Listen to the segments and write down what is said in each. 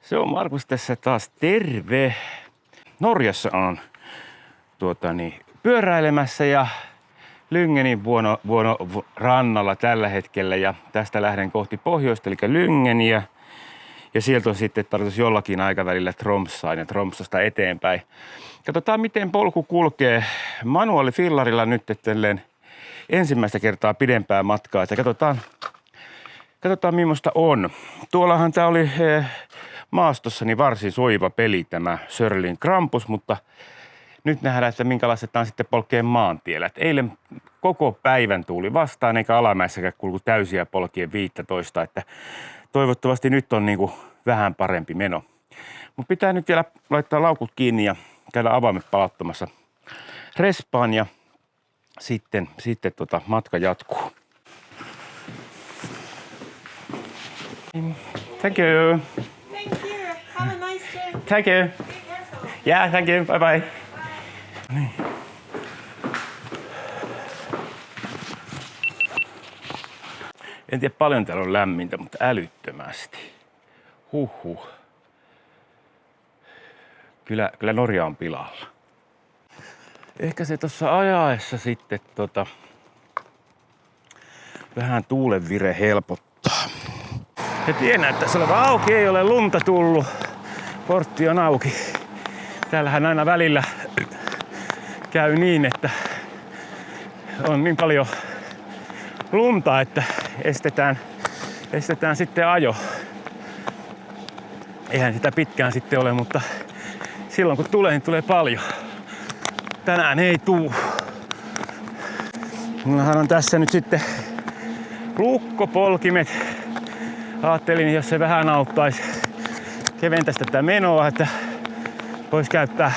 Se on Markus tässä taas, terve! Norjassa on pyöräilemässä ja Lyngenin rannalla tällä hetkellä ja tästä lähden kohti pohjoista eli Lyngeniä. Ja sieltä on sitten tarkoitus jollakin aikavälillä Tromssaan ja Tromssasta eteenpäin. Katsotaan miten polku kulkee manuaalifillarilla nyt ensimmäistä kertaa pidempää matkaa. Että katsotaan millaista on. Tuollahan tää oli maastossani varsin soiva peli tämä Sörlin Krampus, mutta nyt nähdään, että minkälaista tämä on sitten polkeen maantiellä. Et eilen koko päivän tuuli vastaan eikä alamäessäkään kulku täysiä polkien 15, että toivottavasti nyt on niinku vähän parempi meno. Mutta pitää nyt vielä laittaa laukut kiinni ja käydä avaimet palauttamassa respaan ja sitten matka jatkuu. Thank you. Thank you. Have a nice trip. Thank you. Be careful. Yeah, thank you. Bye bye. Niin. En tiedä paljon täällä on lämmintä, mutta älyttömästi. Huhhuh. Kyllä Norja on pilalla. Ehkä se tuossa ajaessa sitten vähän tuulenvire helpottaa. Ja tien näyttäisi olevan auki, ei ole lunta tullut. Portti on auki. Täällähän aina välillä käy niin, että on niin paljon lunta, että estetään sitten ajo. Eihän sitä pitkään sitten ole, mutta silloin kun tulee, niin tulee paljon. Tänään ei tuu. Mullahan on tässä nyt sitten lukkopolkimet. Ajattelin, jos se vähän auttaisi keventäisi tätä menoa, että voisi käyttää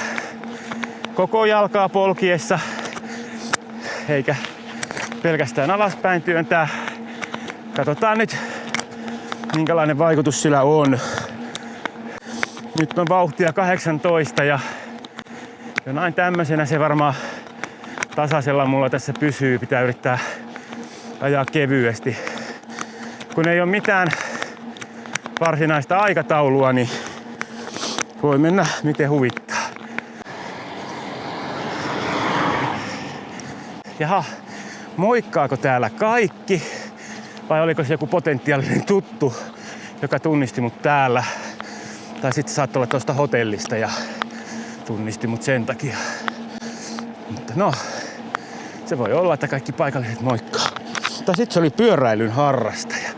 koko jalkaa polkiessa, eikä pelkästään alaspäin työntää. Katsotaan nyt, minkälainen vaikutus sillä on. Nyt on vauhtia 18 ja näin tämmöisenä se varmaan tasaisella mulla tässä pysyy. Pitää yrittää ajaa kevyesti. Kun ei ole mitään varsinaista aikataulua, niin voi mennä miten huvittaa. Jaha, moikkaako täällä kaikki? Vai oliko se joku potentiaalinen tuttu, joka tunnisti mut täällä? Tai sitten saattoi olla tuosta hotellista ja tunnisti mut sen takia. Mutta no, se voi olla, että kaikki paikalliset moikkaa. Tai sitten se oli pyöräilyn harrastaja.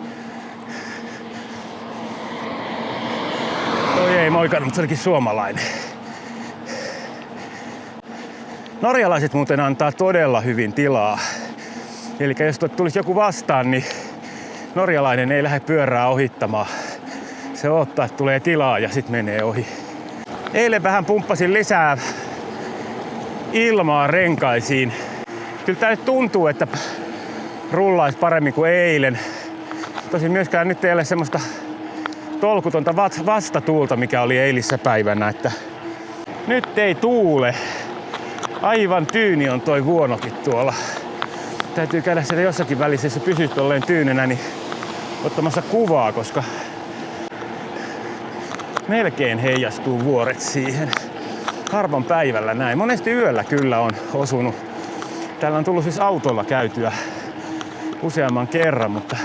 Toi ei moikannut, mutta se olikin suomalainen. Norjalaiset muuten antaa todella hyvin tilaa. Eli jos tulisi joku vastaan, niin norjalainen ei lähde pyörää ohittamaan. Se odottaa, että tulee tilaa ja sit menee ohi. Eilen vähän pumppasin lisää ilmaa renkaisiin. Kyllä tää nyt tuntuu, että rullaisi paremmin kuin eilen. Tosin myöskään nyt ei ole semmoista tolkutonta vastatuulta, mikä oli eilissä päivänä. Että nyt ei tuule. Aivan tyyni on toi vuonokin tuolla. Täytyy käydä siellä jossakin välissä, jos pysyy tolleen tyynenä, niin ottamassa kuvaa, koska melkein heijastuu vuoret siihen. Harvan päivällä näin. Monesti yöllä kyllä on osunut. Täällä on tullut siis autolla käytyä useamman kerran, mutta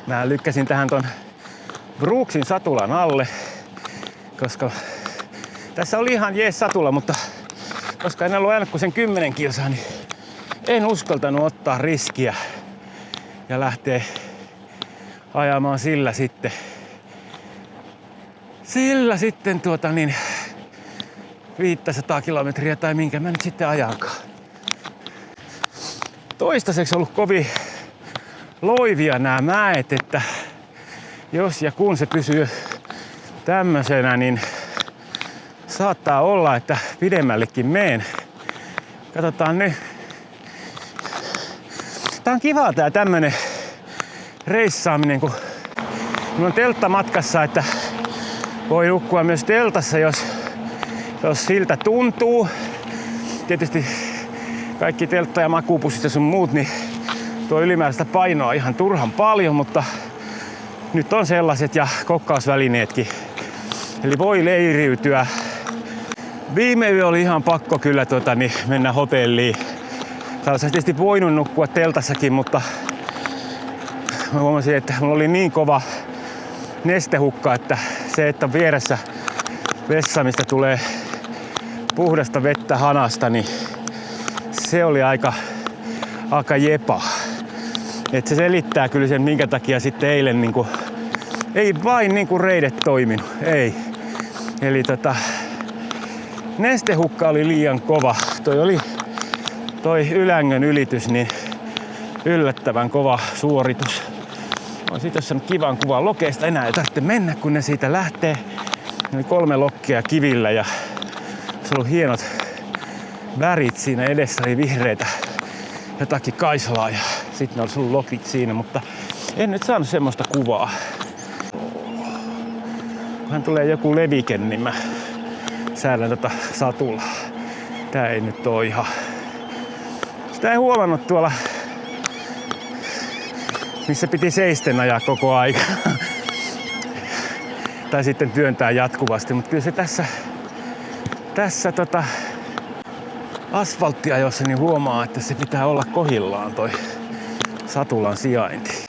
mä lykkäsin tähän ton Brooksin satulan alle, koska tässä oli ihan jees satula, mutta koska en ollut ajanut kuin sen 10 kilsaa, niin en uskaltanut ottaa riskiä ja lähteä ajamaan sillä sitten 500 kilometriä tai minkä mä nyt sitten ajankaan. Toistaiseksi ollut kovin loivia nämä mäet, että jos ja kun se pysyy tämmöisenä, niin saattaa olla, että pidemmällekin meen. Katsotaan nyt. Tää on kivaa tää tämmönen reissaaminen, kun on teltta matkassa, että voi nukkua myös teltassa, jos siltä tuntuu. tietysti kaikki teltta- ja makuupussit ja sun muut, niin tuo ylimääräistä painoa ihan turhan paljon, mutta nyt on sellaiset ja kokkausvälineetkin. Eli voi leiriytyä. Viime yö oli ihan pakko kyllä mennä hotelliin. Olisi tietysti voinut nukkua teltassakin, mutta mä huomasin, että mulla oli niin kova nestehukka, että se, että vieressä vessa, mistä tulee puhdasta vettä hanasta, niin se oli aika jepa. Et se selittää kyllä sen, minkä takia sitten eilen ei vain reidet toiminut, ei. Eli nestehukka oli liian kova. Toi Ylängön ylitys, niin yllättävän kova suoritus. Olen siitä saanut kivan kuvan lokeista. Enää ei tarvitse mennä, kun ne siitä lähtee. Oli 3 lokkea kivillä ja se oli hienot värit siinä edessä. Oli vihreitä, jotakin kaislaa ja sitten olisi ollut lokit siinä, mutta en nyt saanut semmoista kuvaa. Kunhan tulee joku levike, niin mä säädän satulaa. Tää ei nyt oo ihan... Sitä ei huomannut tuolla, missä piti seisten ajaa koko aika. Tai sitten työntää jatkuvasti, mutta kyllä se tässä asfalttiajossa niin huomaa, että se pitää olla kohillaan toi satulan sijainti.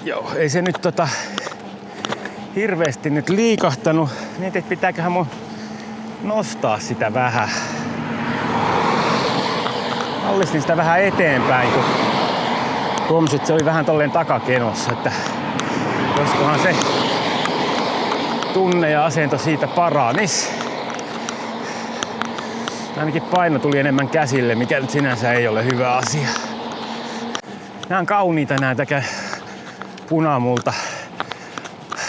Joo, ei se nyt hirveästi nyt liikahtanut. Mietin, että pitääköhän mun nostaa sitä vähän. Allistin sitä vähän eteenpäin, kun huomasin, että se oli vähän tolleen takakenossa, että joskohan se tunne ja asento siitä paranis. Ainakin paino tuli enemmän käsille, mikä nyt sinänsä ei ole hyvä asia. Nämä on kauniita näitä punamulta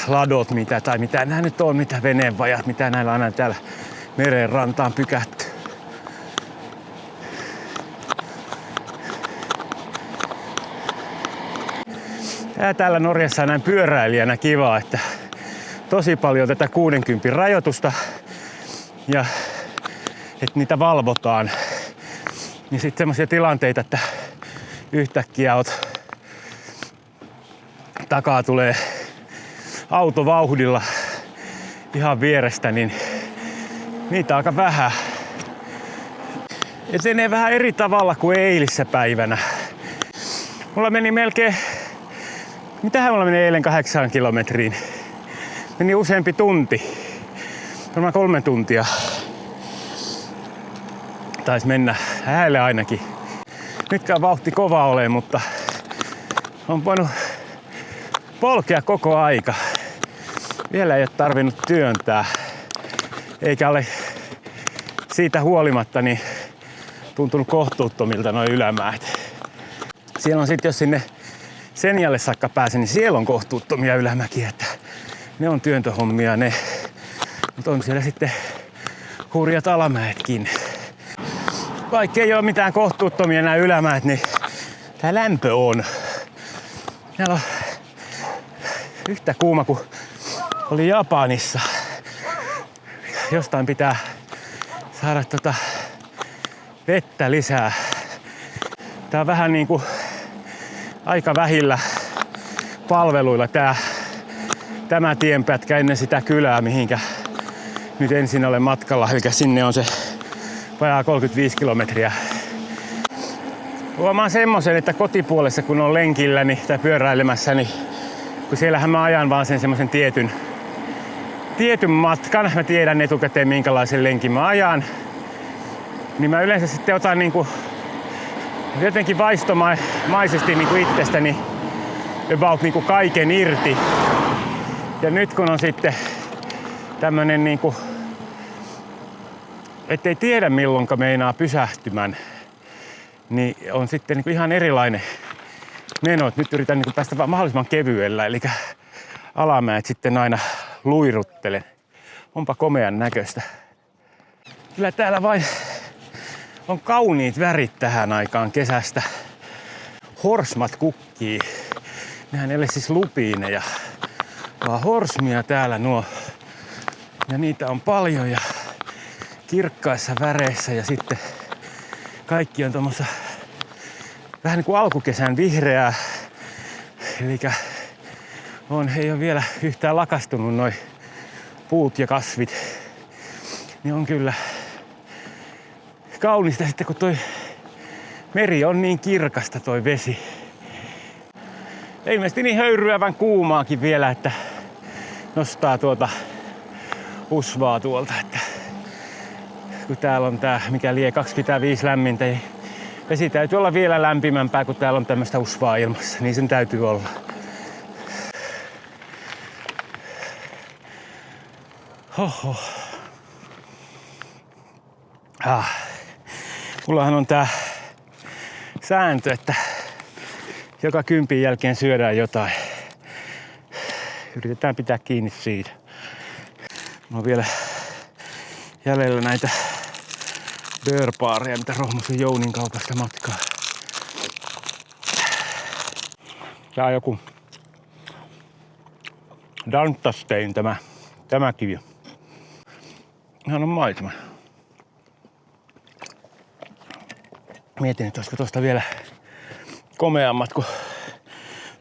ladot, mitä nämä nyt on, mitä veneenvajat, mitä näillä on aina täällä meren rantaan pykätty. Täällä Norjassa on näin pyöräilijänä kiva, että tosi paljon tätä 60 rajoitusta ja että niitä valvotaan. Ja sitten semmoisia tilanteita, että yhtäkkiä takaa tulee auto vauhdilla ihan vierestä, niin niitä on aika vähän. Etenee vähän eri tavalla kuin eilissä päivänä. Mulla meni melkein, mitähän mulla meni eilen 8 kilometriin? Meni useampi tunti. Varmaan 3 tuntia. Taisi mennä häälle ainakin. Nytkään vauhti kova ole, mutta on voinut polkea koko aika. Vielä ei ole tarvinnut työntää. Eikä ole siitä huolimatta niin tuntunut kohtuuttomilta nuo ylämäet. Siellä on sitten, jos sinne Senjalle saakka pääsee, niin siellä on kohtuuttomia ylämäkiä. Että ne on työntöhommia ne. Mutta on siellä sitten hurjat alamäetkin. Vaikka ei ole mitään kohtuuttomia nämä ylämäet, niin tää lämpö on. Täällä on yhtä kuuma kuin oli Japanissa. Jostain pitää saada vettä lisää. Tää on vähän niinku aika vähillä palveluilla tämä tienpätkä ennen sitä kylää, mihinkä nyt ensin olen matkalla. Eli sinne on se vajaa 35 kilometriä. Huomaan semmosen, että kotipuolessa kun on lenkillä tai pyöräilemässä, niin kun siellähän mä ajan vaan sen semmosen tietyn matkan, mä tiedän etukäteen minkälaisen lenkin mä ajan, niin mä yleensä sitten otan niinku jotenkin vaistomaisesti niinku itsestäni about niinku kaiken irti. Ja nyt kun on sitten tämmönen niinku, ettei tiedä milloinka meinaa pysähtymän, niin on sitten niinku ihan erilainen meno. Nyt yritän niinku päästä mahdollisimman kevyellä, eli alamäet sitten aina luiruttelen. Onpa komean näköistä. Kyllä täällä vain on kauniit värit tähän aikaan kesästä. Horsmat kukkii. Nehän ei ole siis lupiineja, vaan horsmia täällä nuo. Ja niitä on paljon ja kirkkaissa väreissä ja sitten kaikki on tommossa vähän niin kuin alkukesän vihreää. Elikkä ei ole vielä yhtään lakastunut noi puut ja kasvit. Niin on kyllä kaunista sitten, kun toi meri on niin kirkasta toi vesi. Ja ilmeisesti niin höyryävän kuumaakin vielä, että nostaa tuota usvaa tuolta. Että kun täällä on tää, mikä lie 25 lämmintä, niin vesi täytyy olla vielä lämpimämpää, kun täällä on tämmöistä usvaa ilmassa. Niin sen täytyy olla. Hoho. Mullahan on tää sääntö, että joka 10 jälkeen syödään jotain. Yritetään pitää kiinni siitä. Mulla on vielä jäljellä näitä börbaareja, mitä rohmusin Jounin kaupasta matkaa. Tää on joku Dantastein tämä kivi. Ihan on maitama. Mietin, että olisiko tosta vielä komeammat, kun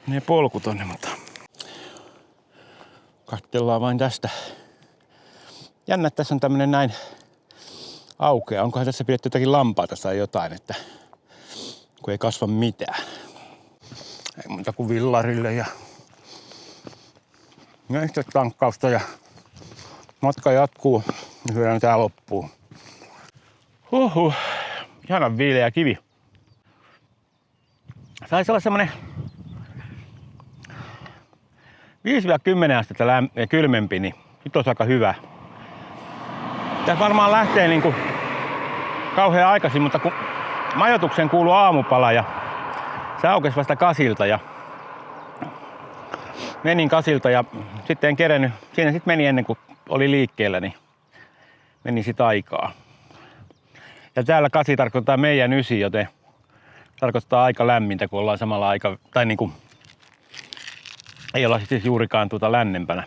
menee polku tonne, mutta katsellaan vain tästä. Jännä, että tässä on tämmönen näin aukea. Onkohan tässä pidetty jotakin lampaita tai jotain, että kun ei kasva mitään. Ei muuta kuin villarille ja nestettankkausta ja matka jatkuu ja syödään tää loppuun. Ihanan viileä kivi. Saisi olla semmonen 5-10 astetta kylmempi, niin nyt olisi aika hyvä. Tää varmaan lähtee niinku kauhean aikaisin, mutta kun majoitukseen kuuluu aamupala ja se aukesi vasta 8 ja menin 8 ja sitten en kerennyt. Siinä sitten meni ennen kuin oli liikkeellä, niin meni sit aikaa. Ja täällä 8 tarkoittaa meidän 9, joten tarkoittaa aika lämmintä, kun ollaan samalla aika, tai niinku ei olla siis juurikaan lännempänä.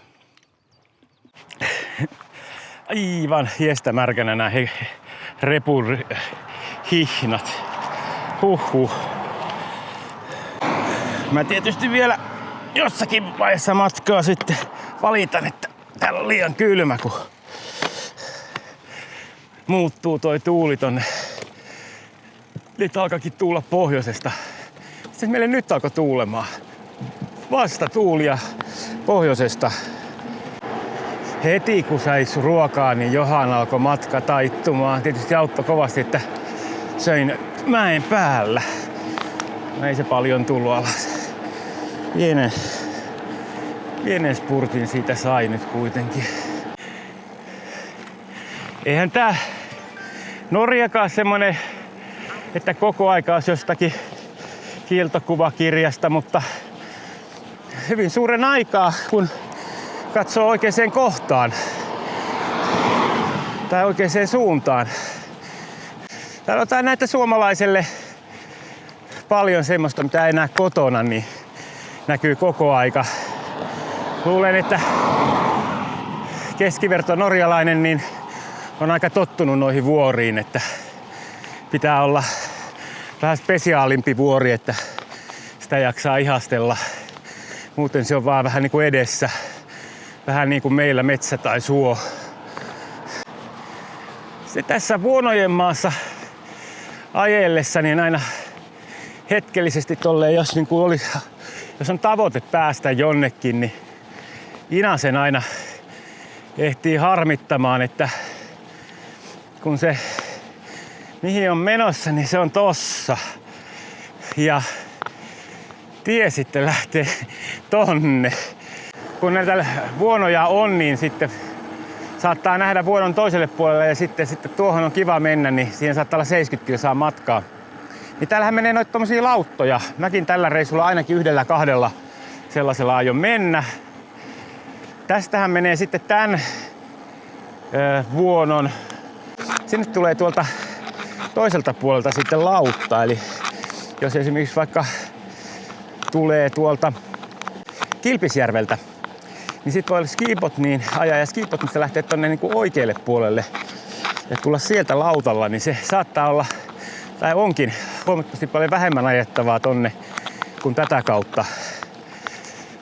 Aivan hiestä märkänä nämä repun hihnat. Mä tietysti vielä jossakin vaiheessa matkaa sitten valitan, että täällä on liian kylmä, kun muuttuu toi tuuli tonne. Nyt alkaakin tuulla pohjoisesta. Sitten meille nyt alkoi tuulemaan. Vasta tuulia pohjoisesta. Heti kun sais ruokaa, niin Johan alkoi matka taittumaan. Tietysti auttoi kovasti, että söin mäen päällä. Ei se paljon tullut alas. Pienen spurtin siitä sai nyt kuitenkin. Eihän tää Norjakaan semmonen, että koko aika olisi jostakin kiiltokuvakirjasta, mutta hyvin suuren aikaa, kun katsoo oikeaan kohtaan tai oikeaan suuntaan. Täällä on näitä suomalaiselle paljon semmoista, mitä ei näe kotona, niin näkyy koko aika. Luulen, että keskiverto norjalainen niin on aika tottunut noihin vuoriin, että pitää olla vähän spesiaalimpi vuori, että sitä jaksaa ihastella. Muuten se on vaan vähän niin kuin edessä. Vähän niin kuin meillä metsä tai suo. Se tässä Vuonojen maassa ajellessa niin aina hetkellisesti tolleen, jos on tavoite päästä jonnekin, niin inasen aina ehtii harmittamaan, että kun se mihin on menossa, niin se on tossa. Ja tie sitten lähtee tonne. Kun näitä vuonoja on, niin sitten saattaa nähdä vuonon toiselle puolelle ja sitten tuohon on kiva mennä, niin siihen saattaa olla 70 kilsaa matkaa. Niin täällähän menee noita tommosia lauttoja. Mäkin tällä reissulla ainakin 1-2 sellaisella aion mennä. Tästähän menee sitten tän vuonon sinne tulee tuolta toiselta puolelta sitten lautta. Eli jos esimerkiksi vaikka tulee tuolta Kilpisjärveltä, niin sitten voi olla skiipot, niin ajaa ja skiipot, mistä lähtee tonne niin kuin oikealle puolelle ja tulla sieltä lautalla, niin se saattaa olla, tai onkin huomattavasti paljon vähemmän ajettavaa tonne kuin tätä kautta.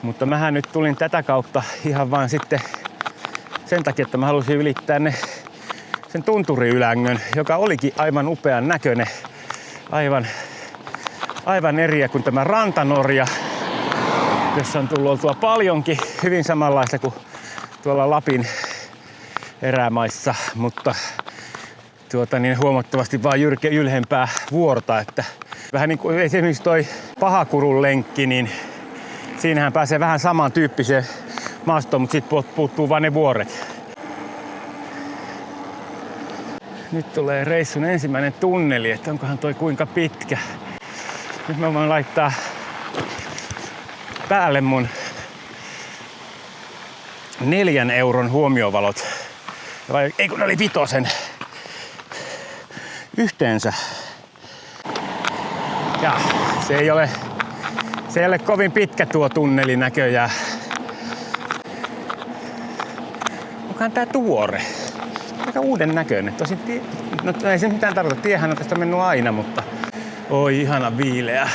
Mutta mähän nyt tulin tätä kautta ihan vaan sitten sen takia, että mä halusin ylittää sen tunturiylängön, joka olikin aivan upean näköinen. Aivan eriä kuin tämä Rantanorja, jossa on tullut oltua paljonkin, hyvin samanlaista kuin tuolla Lapin erämaissa, mutta huomattavasti vaan ylhempää vuorta. Että vähän niin kuin esimerkiksi toi Pahakurun lenkki, niin siinähän pääsee vähän samantyyppiseen maastoon, mutta sitten puuttuu vaan ne vuoret. Nyt tulee reissun ensimmäinen tunneli, että onkohan toi kuinka pitkä. Nyt mä voin laittaa päälle mun 4 euron huomiovalot. Vai ei kun ne oli 5 yhteensä. Ja se ei ole kovin pitkä tuo tunneli näköjään. Onkohan tää tuore? Aika uuden näköinen. Tosin no ei se mitään tarkoita. Tiehän on tästä mennyt aina, mutta oi ihana viileä.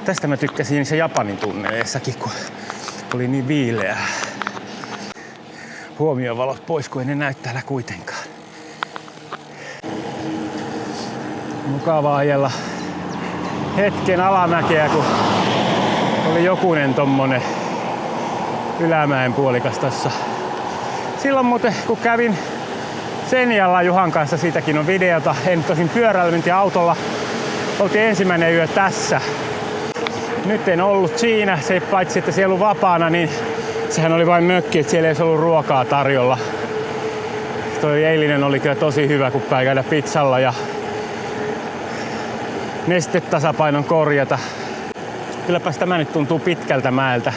Tästä mä tykkäsin se Japanin tunneleissakin, kun oli niin viileää. Huomiovalot pois, kun ei ne näy täällä kuitenkaan. Mukava ajella hetken alamäkeä, kun oli jokunen tommonen ylämäen puolikas tossa. Silloin muuten, kun kävin Senjalla Juhan kanssa, siitäkin on videota. En tosin pyörällä, mentiin autolla. Oltiin ensimmäinen yö tässä. Nyt en ollut siinä, se paitsi että siellä oli vapaana, niin sehän oli vain mökki, että siellä ei ollut ruokaa tarjolla. Toi eilinen oli kyllä tosi hyvä, kun pääsi käydä pizzalla ja nestetasapainon korjata. Kylläpäs tämä nyt tuntuu pitkältä mäeltä.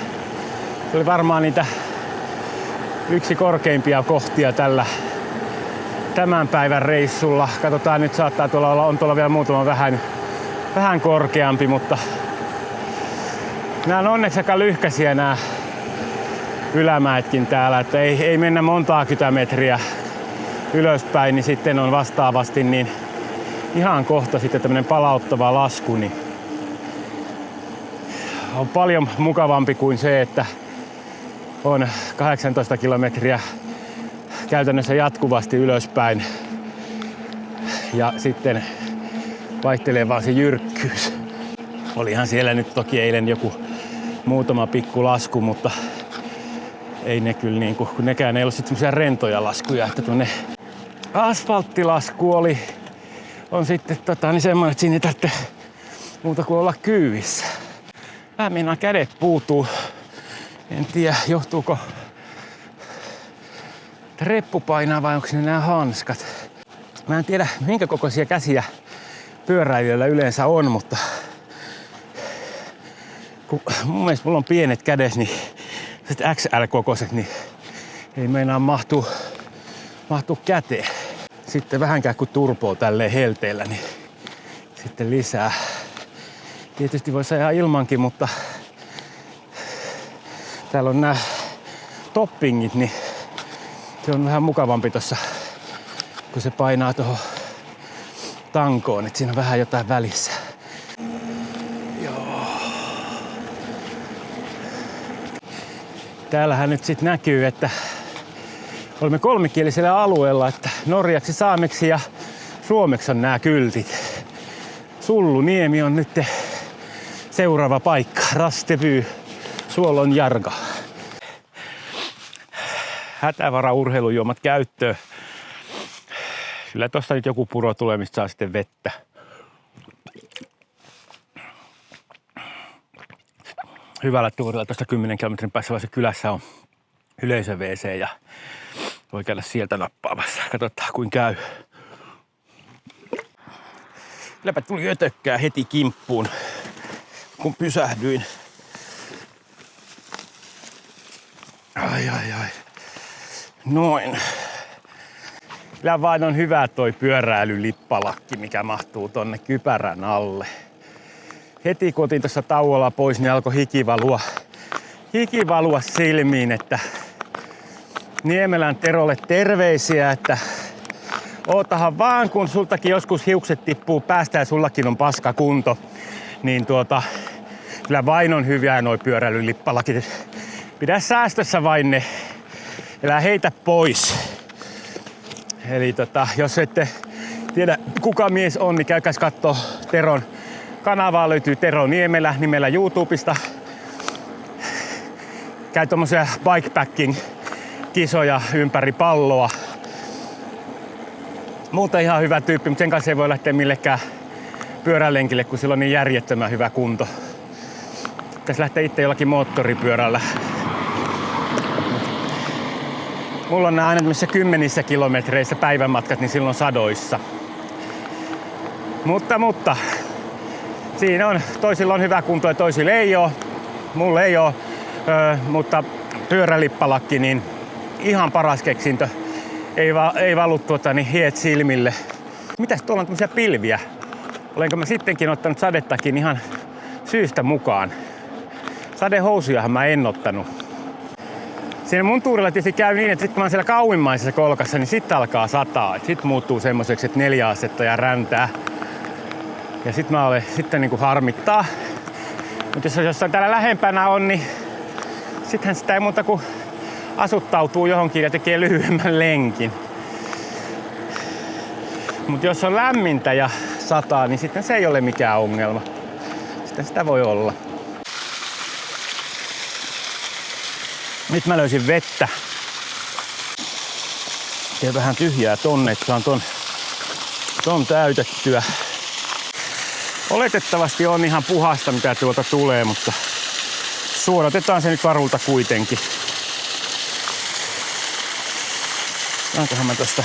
Se oli varmaan niitä yksi korkeimpia kohtia tämän päivän reissulla. Katsotaan, nyt saattaa on tuolla vielä muutama vähän korkeampi, mutta nämä on onneksi aika lyhkäisiä nämä ylämäetkin täällä, että ei mennä montaa kytämetriä ylöspäin, niin sitten on vastaavasti niin ihan kohta sitten tämmönen palauttava lasku, niin on paljon mukavampi kuin se, että on 18 kilometriä käytännössä jatkuvasti ylöspäin ja sitten vaihtelee vaan se jyrkkyys. Olihan siellä nyt toki eilen joku muutama pikku lasku, mutta ei ne kyllä kun nekään ei ollut sitten semmoisia rentoja laskuja, että tuonne asfalttilasku on sitten niin semmoinen, että siinä ei tarvitse muuta kuin olla kyyvissä. Vähän meinaa kädet puutuu. En tiedä, johtuuko reppu painaa vai onko ne nämä hanskat. Mä en tiedä, minkä kokoisia käsiä pyöräilijöillä yleensä on, mutta kun mun mielestä mulla on pienet kädet, niin XL-kokoiset, niin ei meinaa mahtuu käteen. Sitten vähänkään kun turpoo tälleen helteellä, niin sitten lisää. Tietysti voisi ajaa ilmankin, mutta täällä on nämä toppingit, niin se on vähän mukavampi tossa, kun se painaa tuohon tankoon, että siinä on vähän jotain välissä. Joo. Täällähän nyt sitten näkyy, että olemme kolmikielisellä alueella, että norjaksi, saameksi ja suomeksi on nämä kyltit. Sulluniemi on nyt seuraava paikka. Rastevy, Suolon Jarga. Hätävara urheilujuomat käyttöön. Kyllä tosta nyt joku puro tulee, mistä saa sitten vettä. Hyvällä tuurilla tuosta 10 kilometrin päässä se kylässä on yleisö-WC ja voi käydä sieltä nappaamassa. Katsotaan kuin käy. Kylläpä tuli ötökkää heti kimppuun, kun pysähdyin. Ai. Noin. Kyllä vain on hyvä toi pyöräilylippalakki, mikä mahtuu tonne kypärän alle. Heti kun otin tuossa tauolla pois, niin alkoi hiki valua silmiin, että Niemelän Terolle terveisiä, että ootahan vaan, kun sultakin joskus hiukset tippuu päästä ja sullakin on paska kunto, niin kyllä vain on hyviä noi pyöräilylippalakit. Pidä säästössä vain ne, elää heitä pois. Eli jos ette tiedä kuka mies on, niin käykääs kattoo Teron kanavaa, löytyy Tero Niemelä nimellä YouTubesta. Käy tommosia bikepacking kisoja ympäri palloa. Muuten ihan hyvä tyyppi, mutta sen kanssa ei voi lähteä millekään pyörälenkille, kun sillä on niin järjettömän hyvä kunto. Pitäisi lähteä itse jollakin moottoripyörällä. Mulla on nää aina tämmöisissä 10 kilometreissä päivänmatkat, niin silloin sadoissa. Mutta siinä on, toisilla on hyvä kunto ja toisilla ei oo. Mulla ei oo, mutta pyörälippalakki, niin ihan paras keksintö. Ei valu hiet silmille. Mitäs tuolla on tämmöisiä pilviä? Olenko mä sittenkin ottanut sadettakin ihan syystä mukaan? Sadehousujahan mä en ottanut. Siinä mun tuurilla tietysti käy niin, että sit kun mä oon siellä kauimmaisessa kolkassa, niin sit alkaa sataa. Sit muuttuu semmoiseksi, että 4 astetta ja räntää. Ja sit mä olen sitten niinku harmittaa. Mutta jos jossain täällä lähempänä on, niin sittenhän sitä ei muuta kuin asuttautuu johonkin ja tekee lyhyemmän lenkin. Mutta jos on lämmintä ja sataa, niin sitten se ei ole mikään ongelma. Sitten sitä voi olla. Nyt mä löysin vettä. Ja vähän tyhjää tonne, että saan ton täytettyä. Oletettavasti on ihan puhasta, mitä tuolta tulee, mutta suodatetaan se nyt varulta kuitenkin. Saankohan mä tosta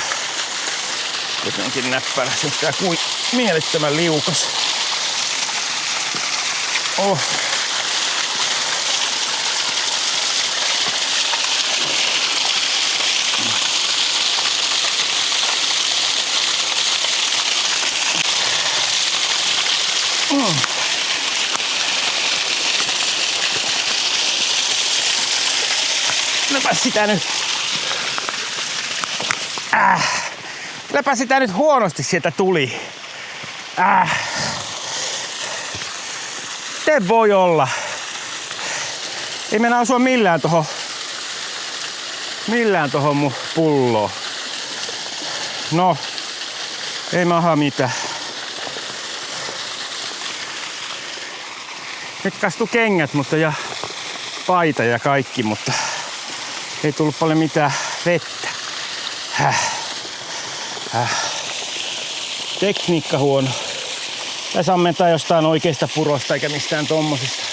jotenkin näppärä, se tää kuin mielettömän liukas. Oh. Kylläpä sitä nyt. Kylläpä sitä nyt huonosti sieltä tuli. Te voi olla. Ei mennä osua millään tohon mun pulloon. No, ei maha mitään. Nyt kastu kengät, mutta ja paita ja kaikki, mutta ei tullut paljon mitään vettä. Tekniikka huono. Tässä ammentaa jostain oikeista purosta eikä mistään tommosesta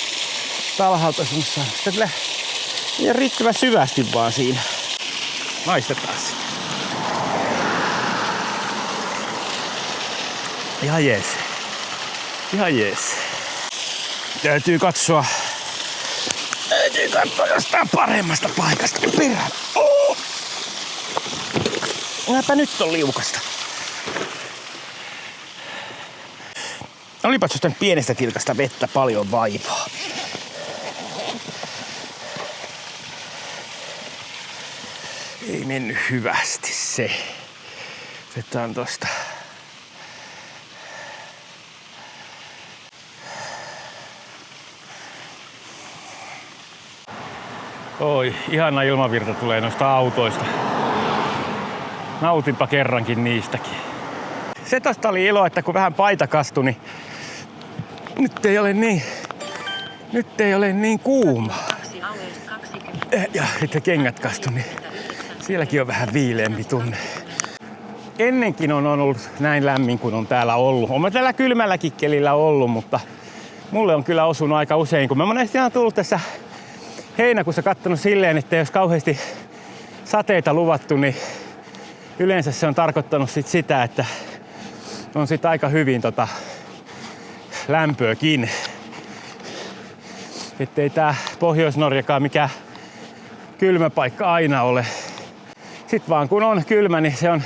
talhalta semmoista. Sitä kyllä ei riittävän syvästi vaan siinä. Maistetaan sitä. Ihan jees. Ihan jees. Täytyy katsoa jostain paremmasta paikasta perään. Oh! Näpä nyt on liukasta. Olipa jostain pienestä tilkasta vettä paljon vaivaa. Ei mennyt hyvästi se. Otetaan tosta. Oi, ihana ilmavirta tulee noista autoista. Nautinpa kerrankin niistäkin. Se tosta oli ilo, että kun vähän paita kastui, niin nyt ei ole niin kuuma. Ja sitten kengät kastui, niin sielläkin on vähän viileämpi tunne. Ennenkin on ollut näin lämmin kuin on täällä ollut. Olen täällä kylmälläkin kelillä ollut, mutta mulle on kyllä osunut aika usein, kun mä monesti olen tullut tässä heinäkuussa kattonut silleen, että jos kauheasti sateita luvattu, niin yleensä se on tarkoittanut sitä, että on sit aika hyvin lämpöäkin. Ettei tää Pohjois-Norjakaan mikään kylmä paikka aina ole. Sitten vaan kun on kylmä, niin se on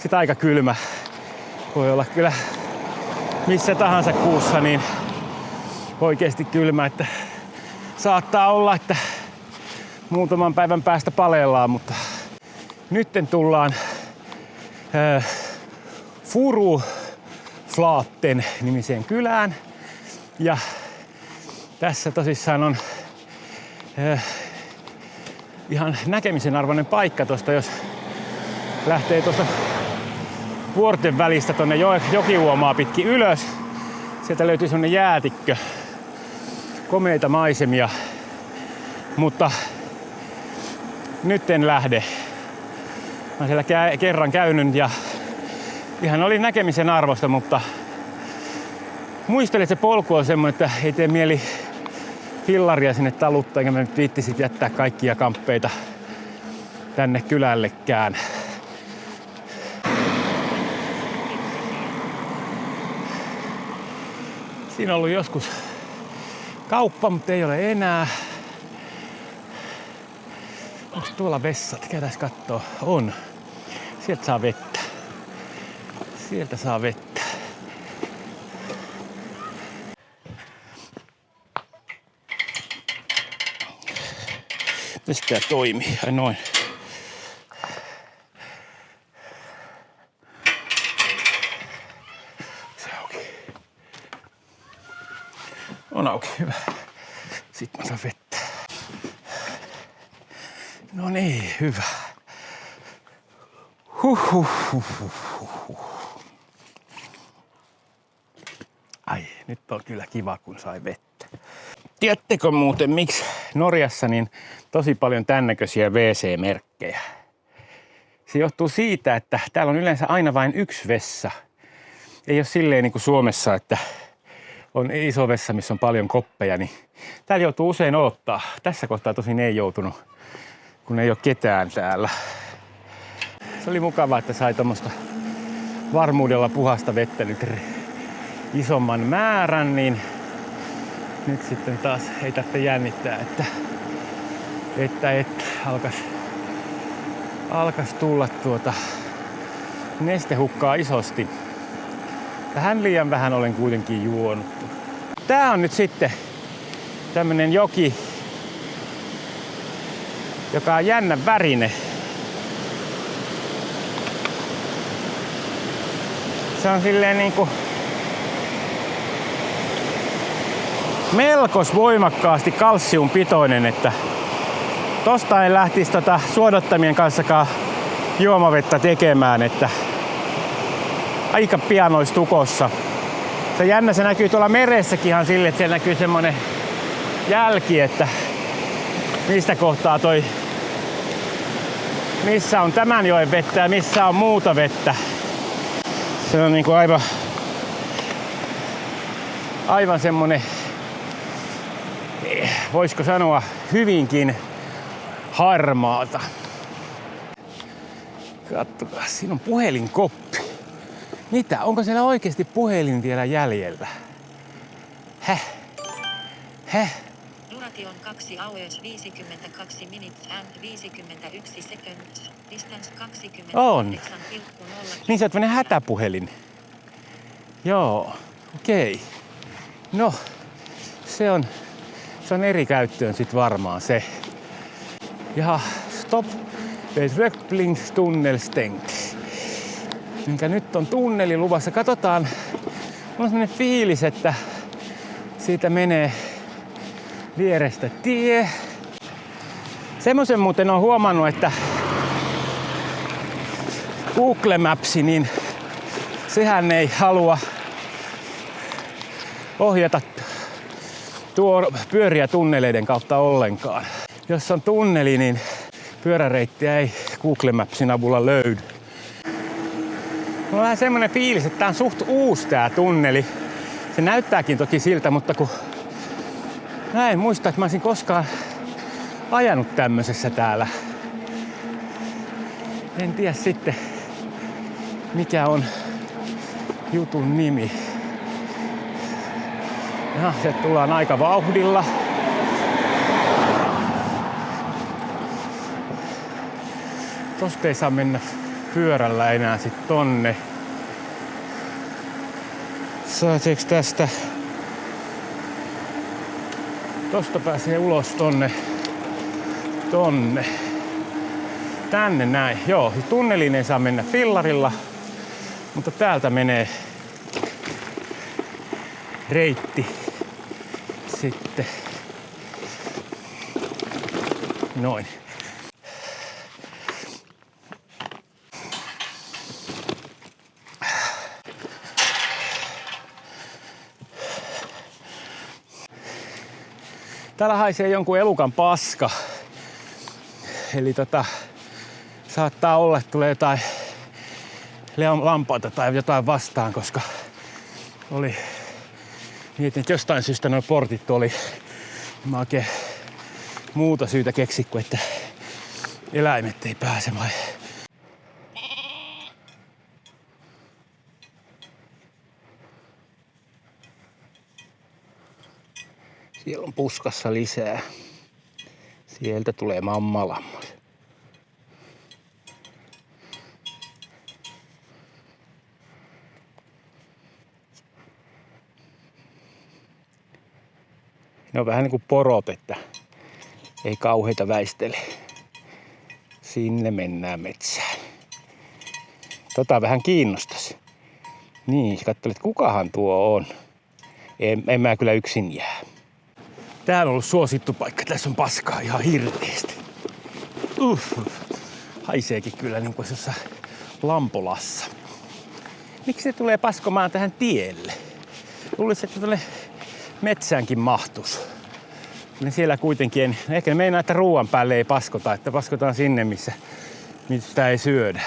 Sitten aika kylmä. Voi olla kyllä missä tahansa kuussa niin oikeesti kylmä, että saattaa olla, että muutaman päivän päästä palellaan, mutta nytten tullaan Furuflaten nimiseen kylään. Ja tässä tosissaan on ihan näkemisen arvoinen paikka tosta, jos lähtee tuosta vuorten välistä tonne jokiuomaa pitkin ylös. Sieltä löytyy semmonen jäätikkö. Komeita maisemia. Mutta nyt en lähde. Mä siellä kerran käynyt ja ihan oli näkemisen arvosta, mutta muistelin, että se polku on semmoinen, että ei tee mieli fillaria sinne taluttaa, enkä mä nyt viittisit jättää kaikkia kamppeita tänne kylällekään. Siinä on ollut joskus kauppa, mutta ei ole enää. Onko tuolla vessat? Käydään kattoo. On. Sieltä saa vettä. Sieltä saa vettä. Miten tää toimii? Ai noin. Se auki. On auki. Hyvä. Sitten mä saan vettä. No niin, hyvä. Ai, nyt on kyllä kiva, kun sai vettä. Tiedättekö muuten, miksi Norjassa niin tosi paljon tämän näköisiä WC-merkkejä? Se johtuu siitä, että täällä on yleensä aina vain yksi vessa. Ei ole silleen niin kuin Suomessa, että on iso vessa, missä on paljon koppeja, niin täällä joutuu usein odottaa. Tässä kohtaa tosin ei joutunut, kun ei ole ketään täällä. Se oli mukavaa, että sai tuommoista varmuudella puhasta vettä nyt isomman määrän, niin nyt sitten taas ei tarvitse jännittää, että alkas tulla nestehukkaa isosti. Vähän liian vähän olen kuitenkin juonut. Tää on nyt sitten tämmönen joki, joka on jännän värinen. Se on silleen niinku melkos voimakkaasti kalsiumpitoinen, että tosta ei lähtisi suodattamien kanssakaan juomavettä tekemään, että aika pian olisi tukossa. Se jännä, se näkyy tuolla meressäkin ihan sille, että siellä näkyy semmonen jälki, että mistä kohtaa missä on tämän joen vettä ja missä on muuta vettä. Se on niinku aivan semmonen, voisiko sanoa, hyvinkin harmaata. Kattokaa, siinä on puhelinkoppi. Mitä? Onko siellä oikeasti puhelin vielä jäljellä? Häh? Duration 2 hours 52 minutes and 51 seconds. Distance 28,0. On. Niin se on tämmönen hätäpuhelin. Joo, okei. No, se on eri käyttöön sit varmaan se. Ja stop Tunnelstänk. Minkä nyt on tunneli luvassa. Katsotaan, mulla on semmonen fiilis, että siitä menee vierestä tie. Semmoisen muuten on huomannut, että Google Maps, niin sehän ei halua ohjata pyöriä tunneleiden kautta ollenkaan. Jos on tunneli, niin pyöräreittiä ei Google Mapsin avulla löydy. Mulla on vähän semmonen fiilis, että tää on suht uusi tää tunneli. Se näyttääkin toki siltä, mutta kun mä en muista, että mä olisin koskaan ajanut tämmöisessä täällä. En tiedä sitten, mikä on jutun nimi. Ja sieltä tullaan aika vauhdilla. Tosta ei saa mennä pyörällä enää sit tonne. Saateeks tästä? Tosta pääsee ulos tonne. Tänne näin. Joo, tunneliin ei saa mennä fillarilla, mutta täältä menee reitti sitten. Noin. Täällä haisee jonkun elukan paska. Eli saattaa olla, että tulee jotain lampaita tai jotain vastaan, koska mietin, että jostain syystä nuo portit oli. Mä oikein muuta syytä keksi, kuin että eläimet ei pääse vai. Siellä on puskassa lisää. Sieltä tulee mammalammas. Ne on vähän niin kuin porot, että ei kauheita väistele. Sinne mennään metsään. Vähän kiinnostais. Niin, katselet, kukahan tuo on. En mä kyllä yksin jää. Tää on ollut suosittu paikka. Tässä on paskaa ihan hirveesti. Haiseekin kyllä niin kuin jossain Lampolassa. Miksi se tulee paskomaan tähän tielle? Luulisin, että tuonne metsäänkin mahtus. Niin siellä kuitenkin, ehkä ne meinaa, että ruoan päälle ei paskota, että paskotaan sinne, missä sitä ei syödä.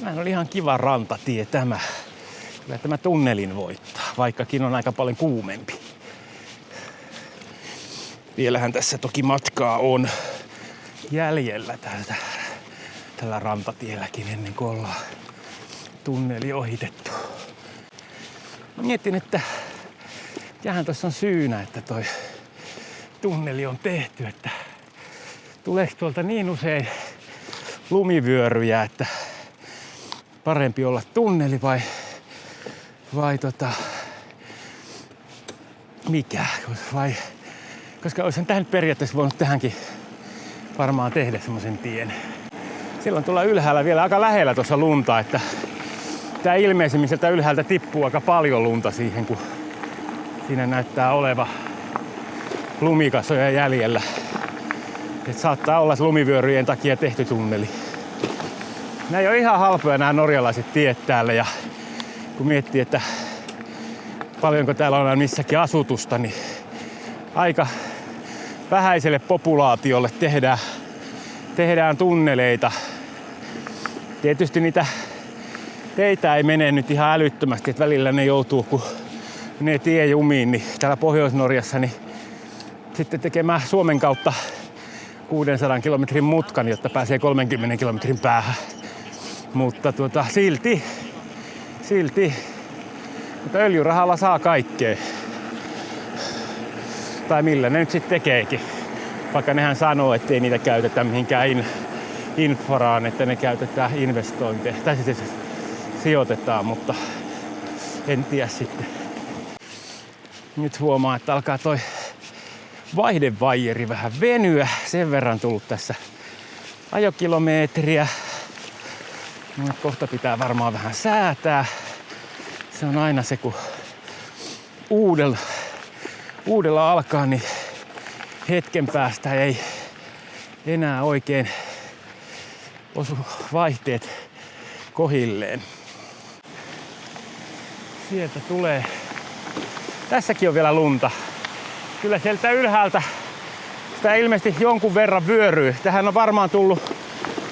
Tämä oli ihan kiva rantatie tämä. Kyllä tämä tunnelin voittaa, vaikkakin on aika paljon kuumempi. Vielähän tässä toki matkaa on jäljellä tällä rantatielläkin ennen kuin ollaan tunneli ohitettu. Mietin, että mikähän tuossa on syynä, että toi tunneli on tehty, että tuleeko tuolta niin usein lumivyöryjä, että parempi olla tunneli vai mikä? Koska olisin tähän periaatteessa voinut tähänkin varmaan tehdä semmoisen tien. Silloin tuolla ylhäällä vielä aika lähellä tuossa lunta, että tää ilmeisemmin sieltä ylhäältä tippuu aika paljon lunta siihen, kun siinä näyttää oleva lumikasoja jäljellä. Et saattaa olla lumivyöryjen takia tehty tunneli. Nämä ei ole ihan halpoja nämä norjalaiset tiet täällä, ja kun miettii, että paljonko täällä on missäkin asutusta, niin aika vähäiselle populaatiolle tehdään tunneleita. Tietysti niitä teitä ei mene nyt ihan älyttömästi, että välillä ne joutuu, kun ne tiejumiin, niin täällä Pohjois-Norjassa niin sitten tekemään Suomen kautta 600 kilometrin mutkan, jotta pääsee 30 kilometrin päähän. Mutta silti. Mutta öljyrahalla saa kaikkea. Tai millä ne nyt sitten tekeekin. Vaikka nehän sanoo, ettei niitä käytetä mihinkään infraan, että ne käytetään investointeihin. Tai siis sijoitetaan, mutta en tiedä sitten. Nyt huomaa, että alkaa toi vaihdevaijeri vähän venyä. Sen verran tullut tässä ajokilometriä. Kohta pitää varmaan vähän säätää. Se on aina se, kun uudella alkaa, niin hetken päästä ei enää oikein osu vaihteet kohilleen. Sieltä tulee. Tässäkin on vielä lunta. Kyllä sieltä ylhäältä sitä ilmeisesti jonkun verran vyöryy. Tähän on varmaan tullut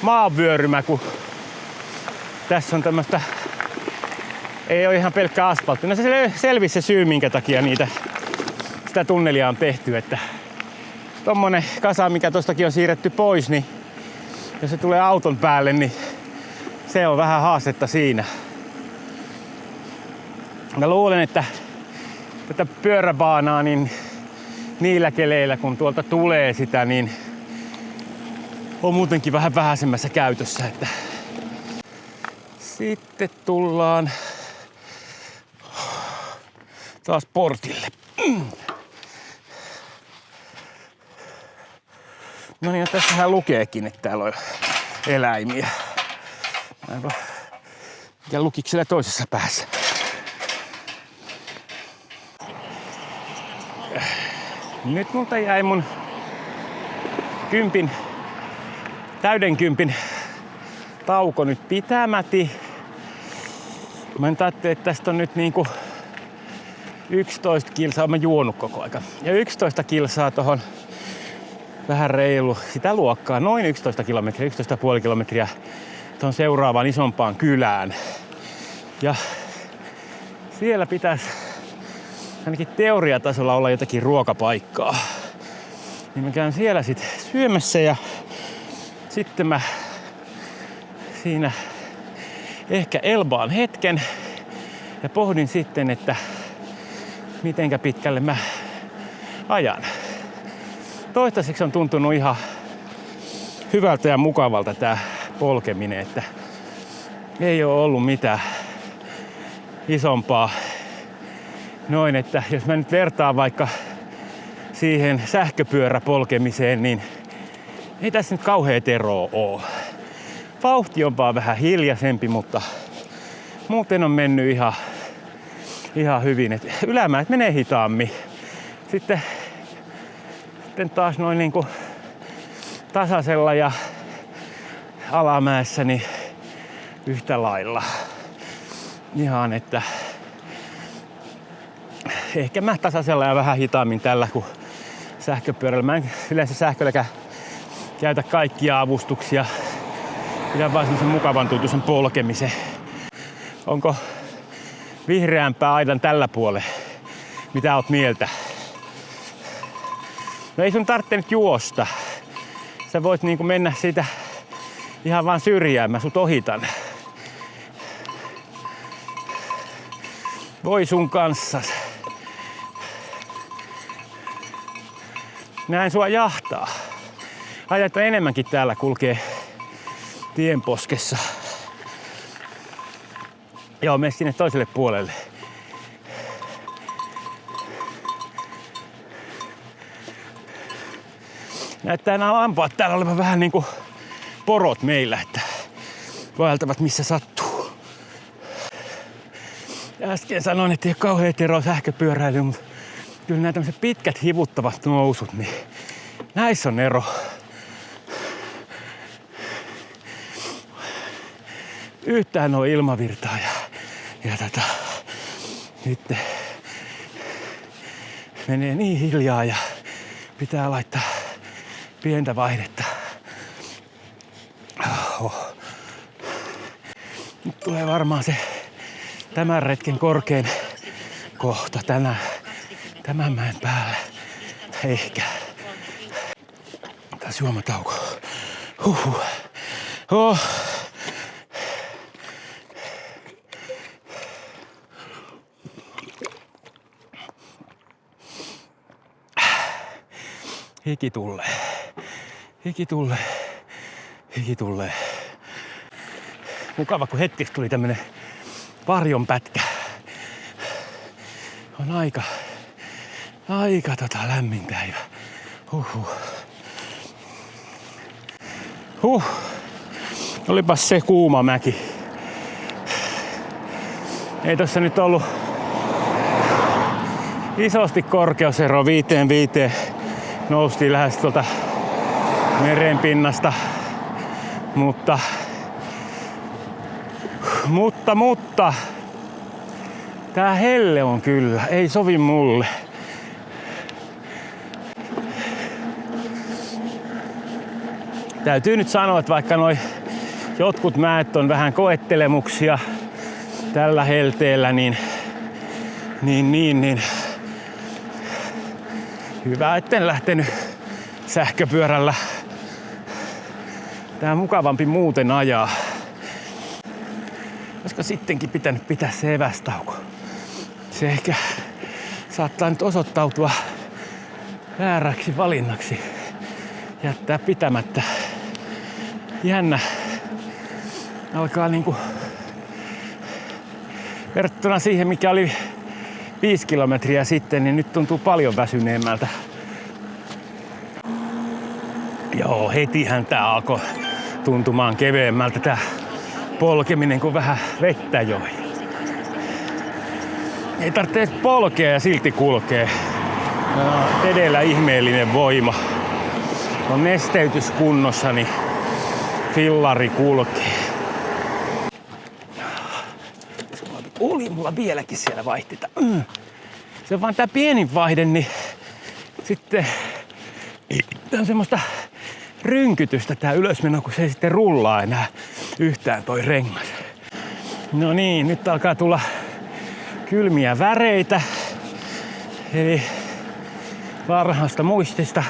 maanvyörymä, kun tässä on tämmöstä, ei ole ihan pelkkä asfaltti. No se selvisi se syy, minkä takia sitä tunnelia on tehty, että tommonen kasa, mikä tostakin on siirretty pois, niin jos se tulee auton päälle, niin se on vähän haastetta siinä. Mä luulen, että tätä pyöräbaanaa, niin niillä keleillä, kun tuolta tulee sitä, niin on muutenkin vähän vähäisemmässä käytössä. Että sitten tullaan taas portille. No niin, ja tässähän lukeekin, että täällä on eläimiä. Ja lukiko siellä toisessa päässä? Nyt multa jäi mun täyden kympin tauko nyt pitämäti. Mä nyt ajattelin, että tästä on nyt niinku 11 kilsaa, mä juonut koko aika. Ja 11 kilsaa tohon vähän reilu sitä luokkaa, noin 11 kilometriä, 11,5 kilometriä tuon seuraavaan isompaan kylään. Ja siellä pitäisi ainakin teoriatasolla olla jotakin ruokapaikkaa. Niin mä käyn siellä sitten syömässä ja sitten mä siinä ehkä elbaan hetken ja pohdin sitten, että mitenkä pitkälle mä ajan. Toistaiseksi on tuntunut ihan hyvältä ja mukavalta tää polkeminen, että ei ole ollut mitään isompaa. Noin, että jos mä nyt vertaan vaikka siihen sähköpyöräpolkemiseen, niin ei tässä nyt kauheat eroa oo. Vauhti on vaan vähän hiljaisempi, mutta muuten on mennyt ihan hyvin. Et ylämäät menee hitaammin. Sitten taas noin niinku tasaisella ja alamäessä niin yhtä lailla. Ihan, että ehkä mä tasaisella ja vähän hitaammin tällä kuin sähköpyörällä. Mä en yleensä sähkölläkään käytä kaikkia avustuksia. Pidän vaan semmosen mukavan tuntuisen polkemisen. Onko vihreämpää aidan tällä puolella? Mitä oot mieltä? No ei sun tarvitse nyt juosta. Sä voit niinku mennä siitä ihan vaan syrjään. Mä sut ohitan. Voi sun kanssas. Näin sua jahtaa. Ajat, että enemmänkin täällä kulkee tienposkessa. Joo, mene sinne toiselle puolelle. Näyttää nämä lampaat täällä olevan vähän niinku porot meillä, että vaeltavat missä sattuu. Äsken sanoin, että ei ole kauhean eroa sähköpyöräilyyn, mutta kyllä nämä tämmöiset pitkät hivuttavat nousut, niin näissä on ero. Yhtään on ilmavirtaa ja nyt menee niin hiljaa ja pitää laittaa pientä vaihdetta. Nyt tulee varmaan se tämän retken korkein kohta tämän mäen päällä. Ehkä. Taas juomatauko. Oh. Hiki tulee. Mukava, kun hetkeksi tuli tämmönen varjon pätkä. On aika lämmin päivä. Olipas se kuuma mäki. Ei tossa nyt ollut isosti korkeuseroa 5,5. Noustiin lähes tuolta merenpinnasta, mutta tää helle on kyllä, ei sovi mulle. Täytyy nyt sanoa, että vaikka noi jotkut mäet on vähän koettelemuksia tällä helteellä, niin hyvä, etten lähtenyt sähköpyörällä. Tää on mukavampi muuten ajaa. Olisiko sittenkin pitänyt pitää se evästauko? Se ehkä saattaa nyt osoittautua vääräksi valinnaksi. Jättää pitämättä. jännä. Alkaa niinku verrattuna siihen, mikä oli 5 kilometriä sitten, niin nyt tuntuu paljon väsyneemmältä. Joo, hetihän tää alkoi tuntumaan keveemmältä tää polkeminen, kun vähän vettä joi. Ei tarvitse edes polkea ja silti kulkee. Edellä ihmeellinen voima. On nesteytys kunnossa, niin fillari kulkee. Oli mulla vieläkin siellä vaihteita. Se on vaan tää pienin vaihde, niin sitten on semmoista rynkytystä tää ylösmeno, kun se ei sitten rullaa enää yhtään toi rengas. No niin, nyt alkaa tulla kylmiä väreitä. Eli varhaista muistista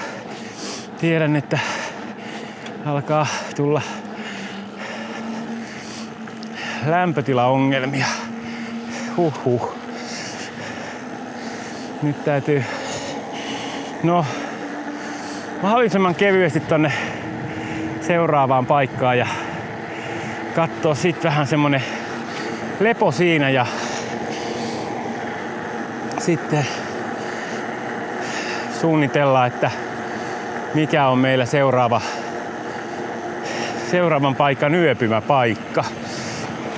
tiedän, että alkaa tulla lämpötilaongelmia. Huhhuh. Nyt täytyy mahdollisimman kevyesti tonne seuraavaan paikkaan ja kattoo sit vähän semmonen lepo siinä ja sitten suunnitellaan, että mikä on meillä seuraavan paikan yöpymäpaikka.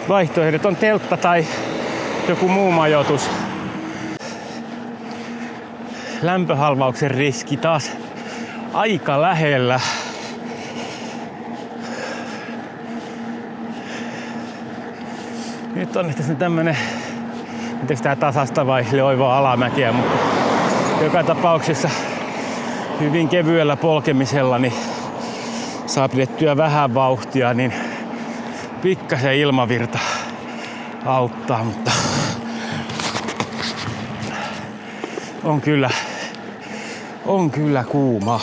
Vaihtoehdot on teltta tai joku muu majoitus. Lämpöhalvauksen riski taas aika lähellä. Nyt on tässä tämmönen, miten tää tasasta vai loivaa alamäkiä, mutta joka tapauksessa hyvin kevyellä polkemisella niin saa pidettyä vähän vauhtia, niin pikkasen ilmavirta auttaa, mutta on kyllä kuuma.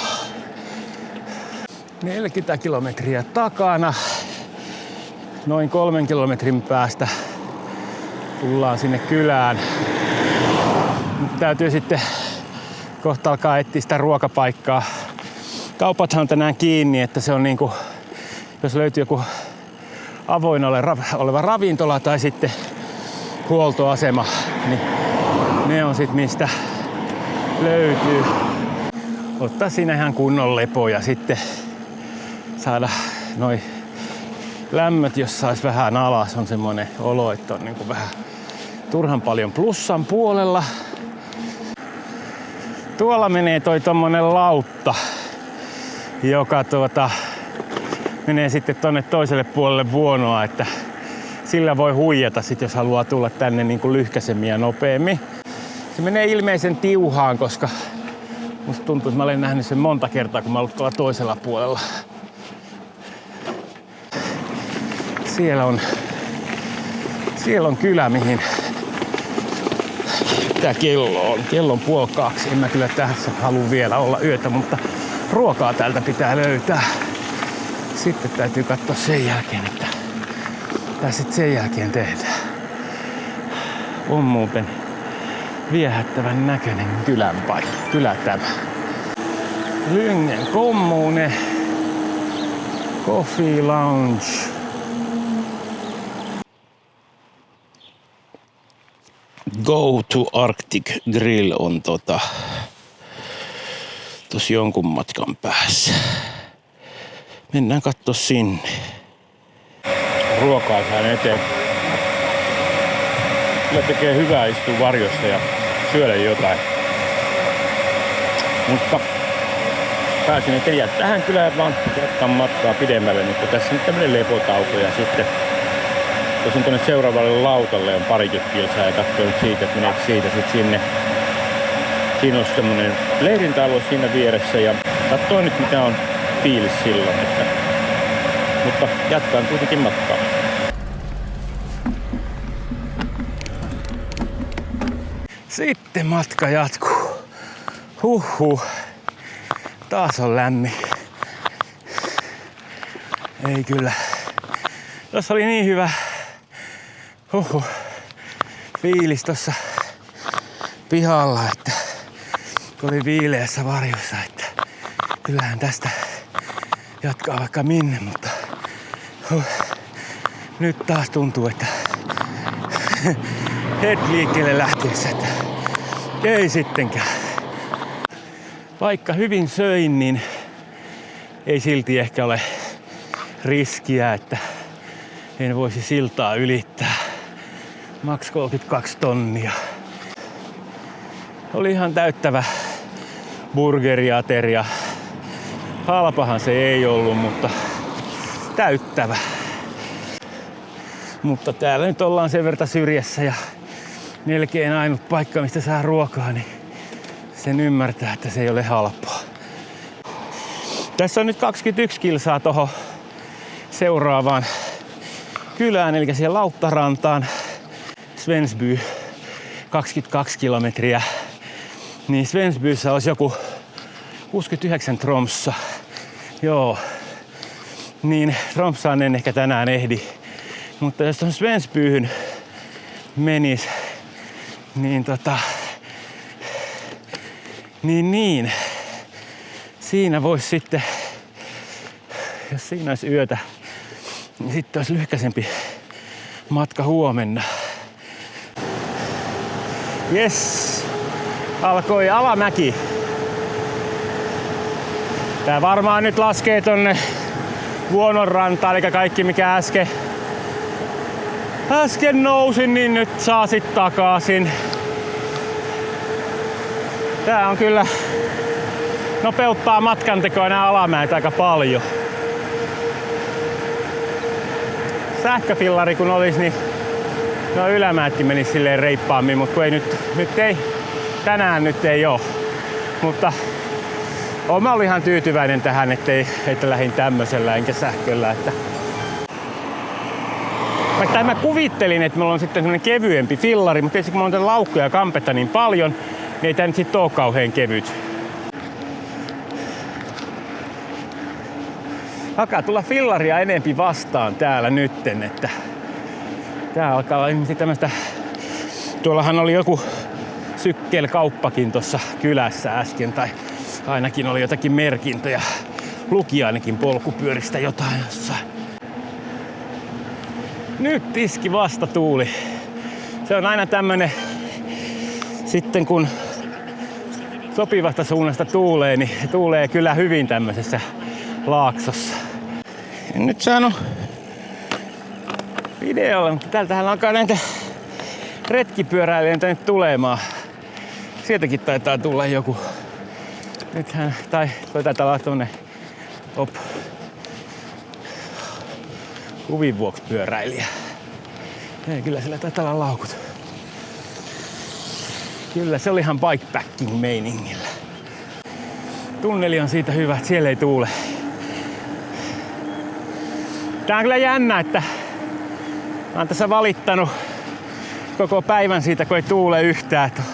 40 kilometriä takana. Noin 3 kilometrin päästä tullaan sinne kylään. Nyt täytyy sitten kohta alkaa etsiä sitä ruokapaikkaa. Kaupathan on tänään kiinni, että se on niinku, jos löytyy joku avoin oleva ravintola tai sitten huoltoasema, niin ne on sit mistä löytyy. Ottaa siinä ihan kunnon lepo ja sitten saada noi lämmöt, jos sais vähän alas. On semmoinen olo, että on niinku vähän turhan paljon plussan puolella. Tuolla menee toi tommonen lautta, joka menee sitten tonne toiselle puolelle vuonoa, että sillä voi huijata sit, jos haluaa tulla tänne niinku lyhkäisemmin ja nopeammin. Se menee ilmeisen tiuhaan, koska musta tuntuu, että mä olen nähnyt sen monta kertaa, kun mä olen tuolla toisella puolella. Siellä on kylä, mihin tää kello on. Kello on 1:30. En mä kyllä tässä halua vielä olla yötä, mutta ruokaa täältä pitää löytää. Sitten täytyy katsoa sen jälkeen, että mitä sitten sen jälkeen tehdään. On muuten viehättävän näköinen kylä tämä. Lyngen kommune. Coffee Lounge. Go to Arctic Grill on tossa jonkun matkan päässä. Mennään katsoa sinne. Ruokaa sain eteen. Kyllä tekee hyvää istua varjossa ja syödä jotain. Mutta pääsin ettei jää tähän kylään vaan jatkaa matkaa pidemmälle, mutta tässä on tämmönen lepotauko ja sitten tuossa on tuonne seuraavalle lautalle on parikymmentä kilsaa ja katsoo nyt siitä, että meneekö siitä sitten sinne. Siinä on semmonen leirintäalue siinä vieressä ja katsoo nyt mitä on fiilis silloin, mutta jatkaan kuitenkin matkaa. Sitten matka jatkuu. Huhhuh. Taas on lämmin. Ei kyllä. Tuossa oli niin hyvä fiilis tossa pihalla, että kun oli viileässä varjossa, että kyllähän tästä jatkaa vaikka minne, mutta Nyt taas tuntuu, että heti liikkeelle lähtiessä, että ei sittenkään. Vaikka hyvin söin, niin ei silti ehkä ole riskiä, että en voisi siltaa ylittää. Maks 32 tonnia. Oli ihan täyttävä burgeriateria. Halpahan se ei ollut, mutta täyttävä. Mutta täällä nyt ollaan sen verran syrjässä ja melkein ainut paikka, mistä saa ruokaa, niin sen ymmärtää, että se ei ole halpaa. Tässä on nyt 21 kilsaa tohon seuraavaan kylään, eli siihen Lauttarantaan. Svensby 22 kilometriä. Niin Svensbyssä olisi joku 69 Tromssa. Joo. Niin Tromsaan en ehkä tänään ehdi. Mutta jos on Svensbyhyn menis, niin niin. Siinä voisi sitten, jos siinä olisi yötä, niin sitten olisi lyhkäisempi matka huomenna. Jes, alkoi alamäki. Tää varmaan nyt laskee tonne Vuononrantaan, eli kaikki mikä äsken nousin, niin nyt saa sit takaisin. Tää on kyllä nopeuttaa matkantekoa nää alamäet aika paljon. Sähköfillari kun olisi, niin no ylämäetkin menis silleen reippaammin, mutta kun ei tänään ei oo. Mutta oon mä olin ihan tyytyväinen tähän, että lähdin tämmöisellä enkä sähköllä. Että vaikka mä kuvittelin, että mulla on sitten semmonen kevyempi fillari, mutta tietysti kun mulla on tätä laukkuja ja kampetta niin paljon, niin ei tää nyt sit oo kauhean kevyt. Alkaa tulla fillaria enempi vastaan täällä nytten, että tää alkaa olla ilmeisesti tämmöstä. Tuollahan oli joku sykkelkauppakin tuossa kylässä äsken, tai ainakin oli jotakin merkintöjä. Luki ainakin polkupyöristä jotain jossain. Nyt iski vastatuuli. Se on aina tämmönen, sitten kun sopivasta suunnasta tuulee, niin tuulee kyllä hyvin tämmöisessä laaksossa. En nyt saanut videolla, mutta täältähän alkaa näitä retkipyöräilijöitä nyt tulemaan. Sieltäkin taitaa tulla joku. Nythän, tai taitaa olla tommonen huvin vuoksi pyöräilijä. Ei, kyllä sillä taitaa olla laukut. Kyllä se oli ihan bikepacking meiningillä. Tunneli on siitä hyvä, että siellä ei tuule. Tää on kyllä jännä, että mä oon tässä valittanut koko päivän siitä, kun ei tuule yhtään, että on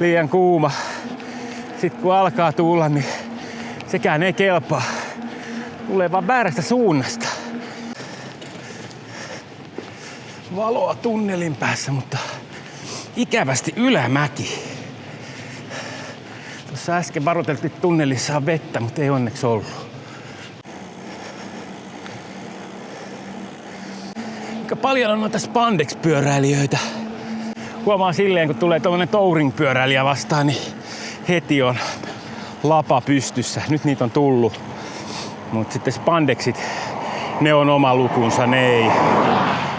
liian kuuma. Sitten kun alkaa tulla, niin sekään ei kelpaa. Tulee vaan väärästä suunnasta. Valoa tunnelin päässä, mutta ikävästi ylämäki. Tuossa äsken varoiteltiin, että tunnelissa on vettä, mutta ei onneksi ollut. Aika paljon on noita spandex-pyöräilijöitä. Huomaa silleen, kun tulee tommonen touring-pyöräilijä vastaan, niin heti on lapa pystyssä. Nyt niitä on tullut. Mut sitten spandexit, ne on oma lukunsa, ne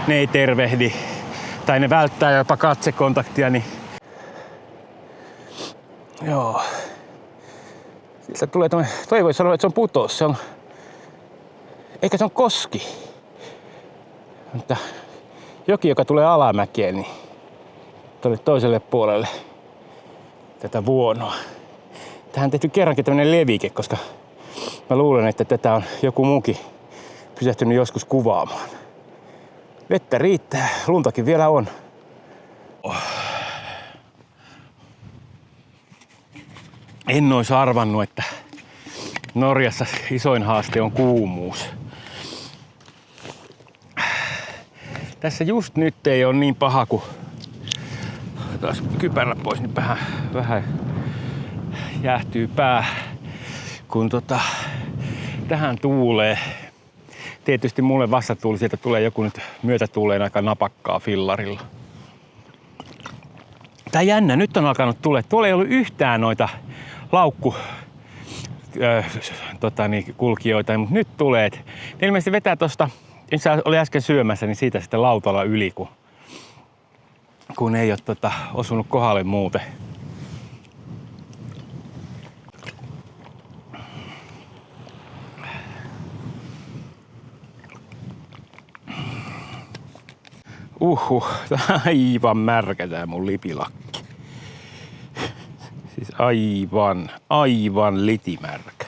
ei tervehdi. Tai ne välttää jopa katsekontaktia, niin joo. Sieltä tulee toi voi sanoa, että se on putous. Se on, eikä se on koski. Mutta joki, joka tulee alamäkeen, niin tuolle toiselle puolelle tätä vuonoa. Tähän on tehty kerrankin tämmönen levike, koska mä luulen, että tätä on joku muukin pysähtynyt joskus kuvaamaan. Vettä riittää, luntakin vielä on. En ois arvannut, että Norjassa isoin haaste on kuumuus. Tässä just nyt ei ole niin paha, kun taas kypärä pois, niin vähän jäähtyy pää, kun tähän tuulee. tietysti mulle vastatuuli, sieltä tulee joku nyt myötätuuleen aika napakkaa fillarilla. Tää jännä, nyt on alkanut tulla. Tuolla ei ollut yhtään noita kulkijoita, mutta nyt tulee. Ne ilmeisesti vetää tosta, missä oli äsken syömässä, niin siitä sitten lautalla yli, kun ei ole osunut kohdalle muuten. Aivan märkä tää mun lipilakki. Siis aivan litimärkä.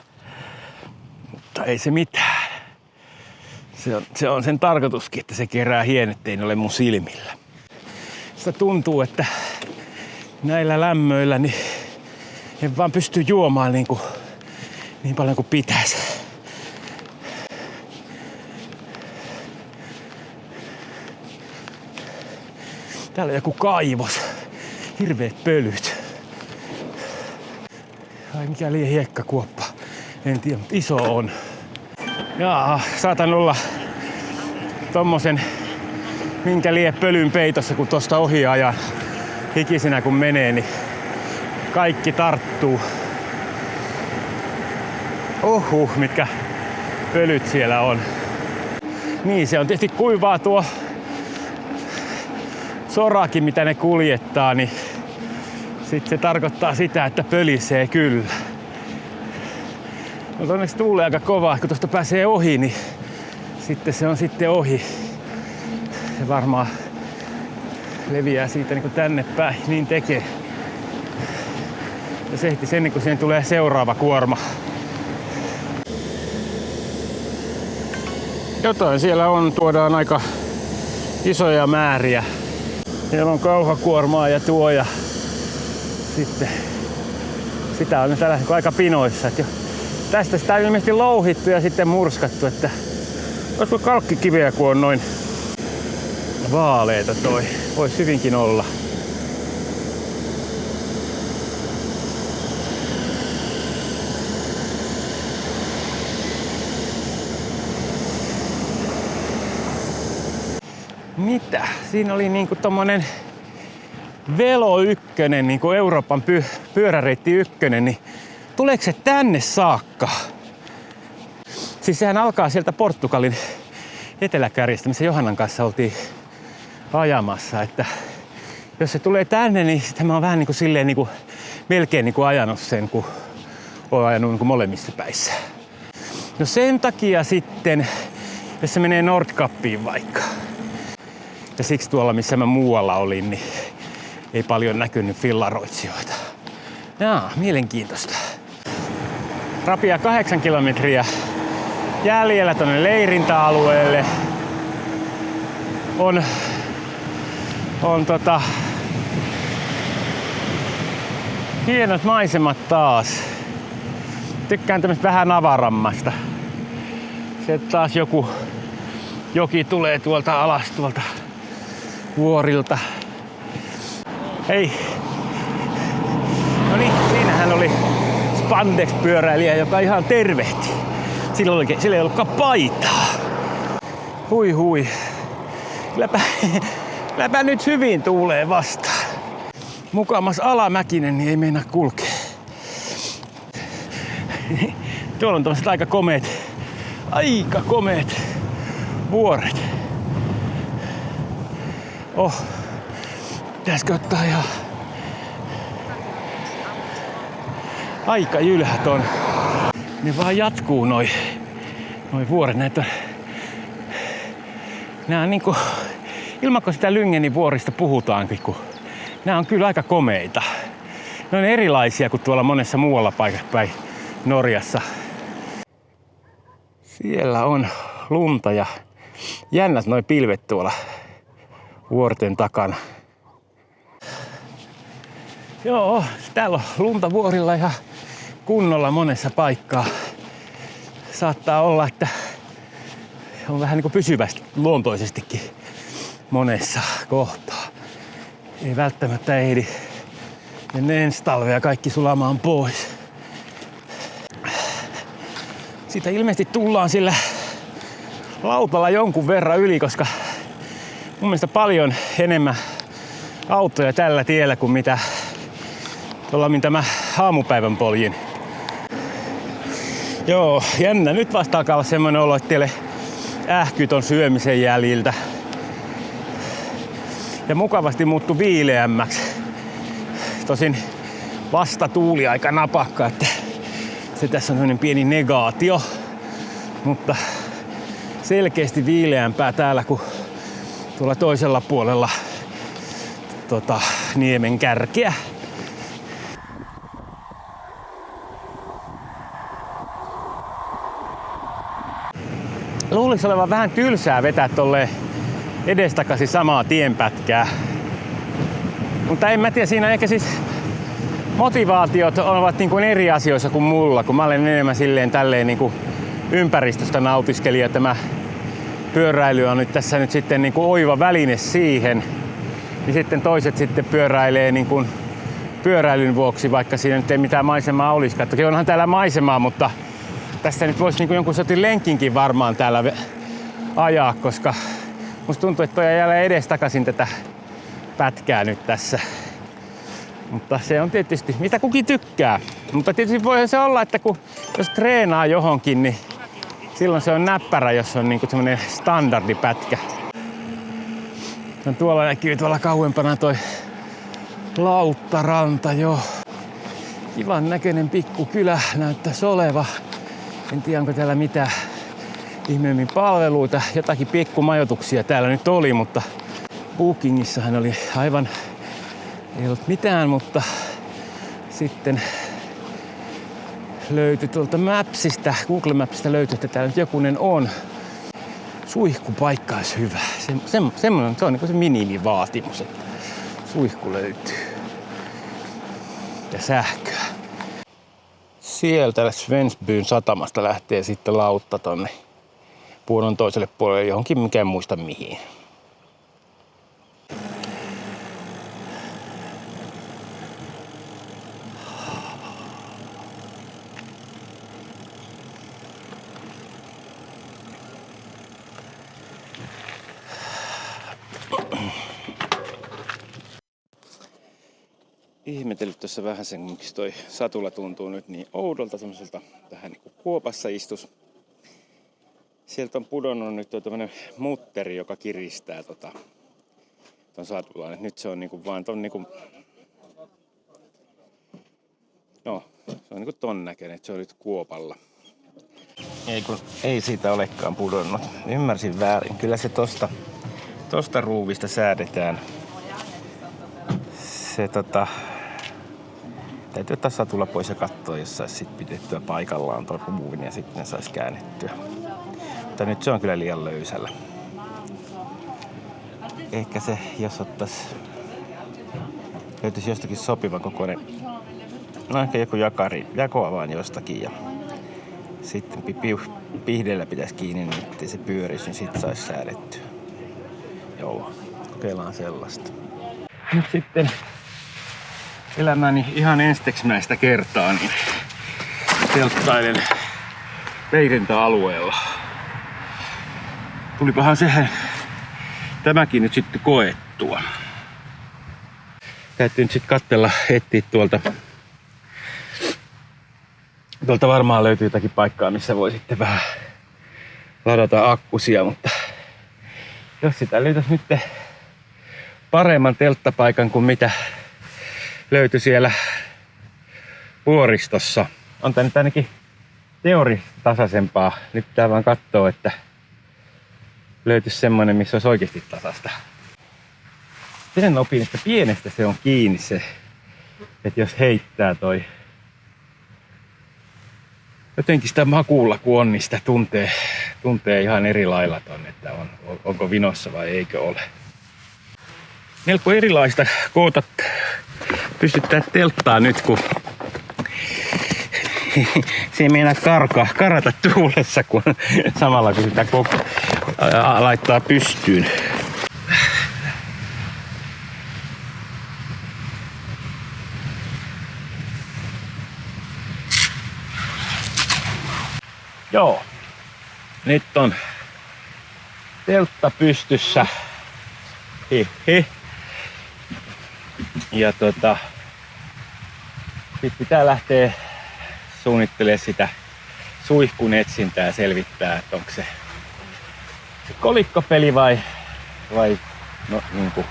Mutta ei se mitään. Se on sen tarkoituskin, että se kerää hienet, ettei ne ole mun silmillä. Sitä tuntuu, että näillä lämmöillä niin en vaan pysty juomaan niin paljon kuin pitäisi. Täällä on joku kaivos. Hirveet pölyt. Ai mikä liian hiekkakuoppa. En tiedä, mutta iso on. Jaa, saatan olla tommosen minkä lie pölyn peitossa, kun tosta ohi ajan. Hikisenä kun menee, niin kaikki tarttuu. Mitkä pölyt siellä on. Niin, se on tietysti kuivaa tuo sorakin, mitä ne kuljettaa, niin sit se tarkoittaa sitä, että pölisee kyllä. Mutta onneksi tuulee aika kovaa, kun tuosta pääsee ohi, niin sitten se on sitten ohi. Se varmaan leviää siitä niin kuin tänne päin, niin tekee. Ja se ehti sen, kun siihen tulee seuraava kuorma. Jotain siellä on, tuodaan aika isoja määriä. Siellä on kauhakuormaa ja tuo ja sitten sitä on tällä aika pinoissa. Että tästä sitä on ilmeisesti louhittu ja sitten murskattu, että olisiko kalkkikiveä, kun on noin vaaleita toi. Voisi hyvinkin olla. Mitä? Siinä oli niinku tommonen Velo 1, niinku Euroopan pyöräreitti 1, niin tuleeko se tänne saakka? Siis sehän alkaa sieltä Portugalin eteläkärjestä, missä Johannan kanssa oltiin ajamassa, että jos se tulee tänne, niin sitten mä oon vähän niinku silleen niinku melkein niinku ajanut sen, kun oon ajanut niinku molemmissa päissä. No sen takia sitten, jos se menee Nordkappiin vaikka, ja siksi tuolla, missä mä muualla olin, niin ei paljon näkynyt fillaroitsijoita. Jaa, mielenkiintoista. Rapia 8 kilometriä jäljellä tonne leirintäalueelle. On hienot maisemat taas. Tykkään tämmöstä vähän avarammasta. Sieltä taas joki tulee tuolta alas tuolta vuorilta. Hei! No niin, siinähän oli spandex-pyöräilijä, joka ihan tervehti. Sillä ei ollutkaan paitaa. Hui. Kylläpä nyt hyvin tuulee vastaan. Mukamas alamäkinen, niin ei meinaa kulkea. Tuolla on tommoset aika komeet vuoret. Pitäisikö ottaa ihan aika jylhät on. Ne vaan jatkuu noi vuoret. Nää on niinku, ilman kun sitä Lyngenin vuorista puhutaankin, kun nää on kyllä aika komeita. Ne on erilaisia kuin tuolla monessa muualla paikassa päin Norjassa. Siellä on lunta ja jännät noi pilvet tuolla vuorten takana. Joo, täällä on lunta vuorilla ihan kunnolla monessa paikkaa. Saattaa olla, että on vähän niin kuin pysyvästi luontoisestikin monessa kohtaa. Ei välttämättä ehdi ennen ensi talvea kaikki sulamaan pois. Siitä ilmeisesti tullaan sillä lautalla jonkun verran yli, koska mun mielestä paljon enemmän autoja tällä tiellä kuin mitä tuolla mitä mä aamupäivän poljin. Joo, jännä. Nyt vasta alkaa olla semmoinen olo, että teille ähkyt on syömisen jäljiltä. Ja mukavasti muuttu viileämmäksi. Tosin vasta tuuli aika napakka, että se tässä on sellainen pieni negaatio. Mutta selkeästi viileämpää täällä kuin tuolla toisella puolella niemen kärkeä. Luulisi olevan vähän tylsää vetää tolleen edestakaisin samaa tienpätkää. Mutta en mä tiedä, siinä ehkä siis motivaatiot ovat niin kuin eri asioissa kuin mulla, kun mä olen enemmän silleen tälleen niin kuin ympäristöstä nautiskelija. Tämä pyöräily on nyt tässä nyt sitten niin kuin oiva väline siihen. Niin sitten toiset sitten pyöräilee niin kuin pyöräilyn vuoksi, vaikka siinä nyt ei mitään maisemaa olisikaan. Toki onhan täällä maisemaa, mutta tässä nyt voisi niin kuin jonkun sortin lenkinkin varmaan täällä ajaa, koska musta tuntuu, että toi jälleen edestakaisin tätä pätkää nyt tässä. Mutta se on tietysti, mitä kukin tykkää. Mutta tietysti voi se olla, että jos treenaa johonkin, niin silloin se on näppärä, jos on niinku semmoinen standardipätkä. No, tuolla näkyy tuolla kauempana toi Lauttaranta jo. Kivan näköinen pikkukylä näyttäisi oleva. En tiedä, onko täällä mitään ihmeemmin palveluita. Jotakin pikkumajoituksia täällä nyt oli, mutta Bookingissahan oli aivan, ei ollut mitään, mutta sitten löytyi tuolta Mapsista, Google Mapsista löytyi, että täällä nyt jokunen on. Suihkupaikka olisi hyvä. Se on niin kuin se minimivaatimus, että suihku löytyy. Ja sähköä. Sieltä Svensbyn satamasta lähtee sitten lautta tonne Puonon toiselle puolelle johonkin, mikä en muista mihin. Ihmetellyt tuossa vähän sen, miksi toi satula tuntuu nyt niin oudolta, semmoiselta vähän niin kuin kuopassa istus. Sieltä on pudonnut nyt tämmönen mutteri, joka kiristää ton satulan. Et nyt se on niinku vaan ton niinku, no, se on niinku ton näköinen, että se on nyt kuopalla. Ei siitä olekaan pudonnut. Ymmärsin väärin. Kyllä se tosta ruuvista säädetään. Se täytyy ottaa satula pois ja katsoa, jos saisi sit pidettyä paikallaan tuon ruuvin ja sitten ne saisi käännettyä. Mutta nyt se on kyllä liian löysällä. Ehkä se, jos löytyisi jostakin sopivan kokoinen, no ehkä joku jakoa vaan jostakin ja sitten pihdeellä pitäisi kiinni, niin ettei se pyörisi, niin sit saisi säädettyä. Joo, kokeillaan sellaista. Nyt sitten elämäni ihan ensimmäistä kertaa niin telttailen Veirinta-alueella. Tulipahan sehän tämäkin nyt sitten koettua. Täytyy nyt sitten katsella, etsiä tuolta varmaan löytyy jotakin paikkaa, missä voi sitten vähän ladata akkusia, mutta jos sitä löytäisi nyt paremman telttapaikan kuin mitä löytyi siellä vuoristossa. On tää nyt ainakin teorisesti tasaisempaa. Nyt pitää vaan katsoa, että löytyisi semmonen, missä olisi oikeasti tasasta. Sen opin, että pienestä se on kiinni se, että jos heittää toi. Jotenkin sitä makuulla kun on, niin sitä tuntee ihan eri lailla ton, että onko vinossa vai eikö ole. Melko erilaista pystyttää telttaa nyt, kun se ei meinaa karata tuulessa, kun samalla kun sitä laittaa pystyyn. Joo, nyt on teltta pystyssä. Hihi. Ja sit pitää lähteä suunnittelemaan sitä suihkun etsintää ja selvittää, että onko se kolikkopeli vai no, niin kuin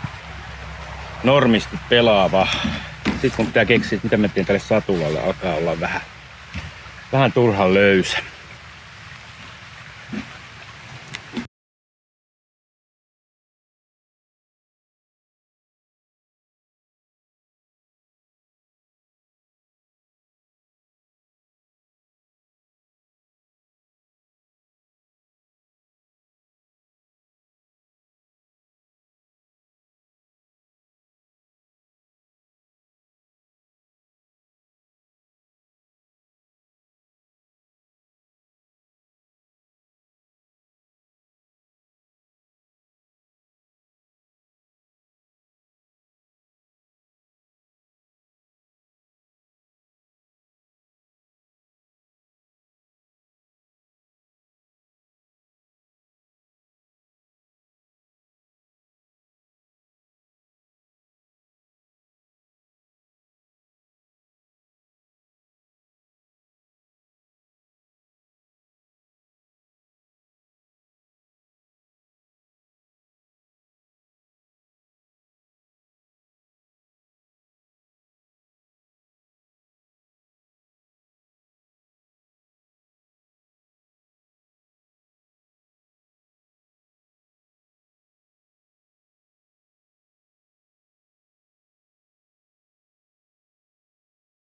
normisti pelaava. Sitten kun pitää keksiä, mitä mä teen tälle satulalle, alkaa olla vähän turhan löysä.